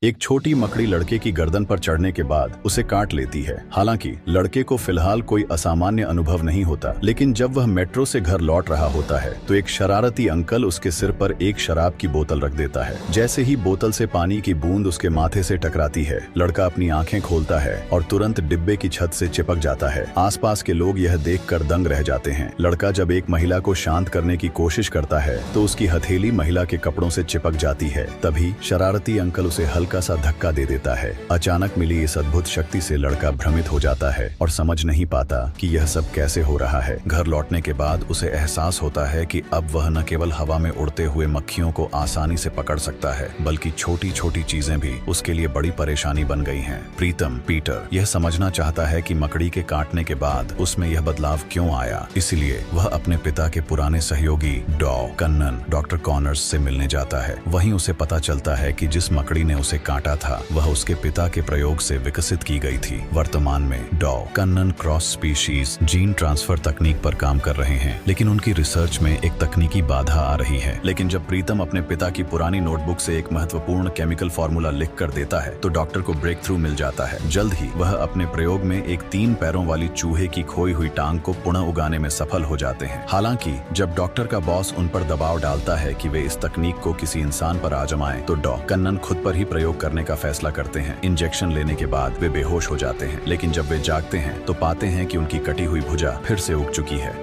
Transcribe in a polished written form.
एक छोटी मकड़ी लड़के की गर्दन पर चढ़ने के बाद उसे काट लेती है। हालांकि लड़के को फिलहाल कोई असामान्य अनुभव नहीं होता, लेकिन जब वह मेट्रो से घर लौट रहा होता है तो एक शरारती अंकल उसके सिर पर एक शराब की बोतल रख देता है। जैसे ही बोतल से पानी की बूंद उसके माथे से टकराती है, लड़का अपनी आंखें खोलता है और तुरंत डिब्बे की छत से चिपक जाता है। आसपास के लोग यह देखकर दंग रह जाते हैं। लड़का जब एक महिला को शांत करने की कोशिश करता है तो उसकी हथेली महिला के कपड़ों से चिपक जाती है। तभी शरारती अंकल उसे हल्का सा धक्का दे देता है। अचानक मिली इस अद्भुत शक्ति से लड़का भ्रमित हो जाता है और समझ नहीं पाता कि यह सब कैसे हो रहा है। घर लौटने के बाद उसे एहसास होता है कि अब वह न केवल हवा में उड़ते हुए मक्खियों को आसानी से पकड़ सकता है, बल्कि छोटी छोटी चीजें भी उसके लिए बड़ी परेशानी बन गई हैं। प्रीतम पीटर यह समझना चाहता है कि मकड़ी के काटने के बाद उसमें यह बदलाव क्यों आया। इसलिए वह अपने पिता के पुराने सहयोगी कन्नन डॉक्टर कॉनर्स से मिलने जाता है। वहीं उसे पता चलता है कि जिस मकड़ी ने उसे काटा था वह उसके पिता के प्रयोग से विकसित की गई थी। वर्तमान में Kannan cross species gene transfer तकनीक पर काम कर रहे हैं, लेकिन उनकी रिसर्च में एक तकनीकी बाधा आ रही है। लेकिन जब प्रीतम अपने पिता की पुरानी नोटबुक से एक महत्वपूर्ण केमिकल फॉर्मूला लिख कर देता है तो डॉक्टर को ब्रेक थ्रू मिल जाता है। जल्द ही वह अपने प्रयोग में एक 3 पैरों वाली चूहे की खोई हुई टांग को पुनः उगाने में सफल हो जाते हैं। हालांकि जब डॉक्टर का बॉस उन पर दबाव डालता है कि वे इस तकनीक को किसी इंसान पर आजमाएं तो कन्नन खुद पर ही प्रयोग करने का फैसला करते हैं। इंजेक्शन लेने के बाद वे बेहोश हो जाते हैं, लेकिन जब वे जागते हैं तो पाते हैं कि उनकी कटी हुई भुजा फिर से उग चुकी है।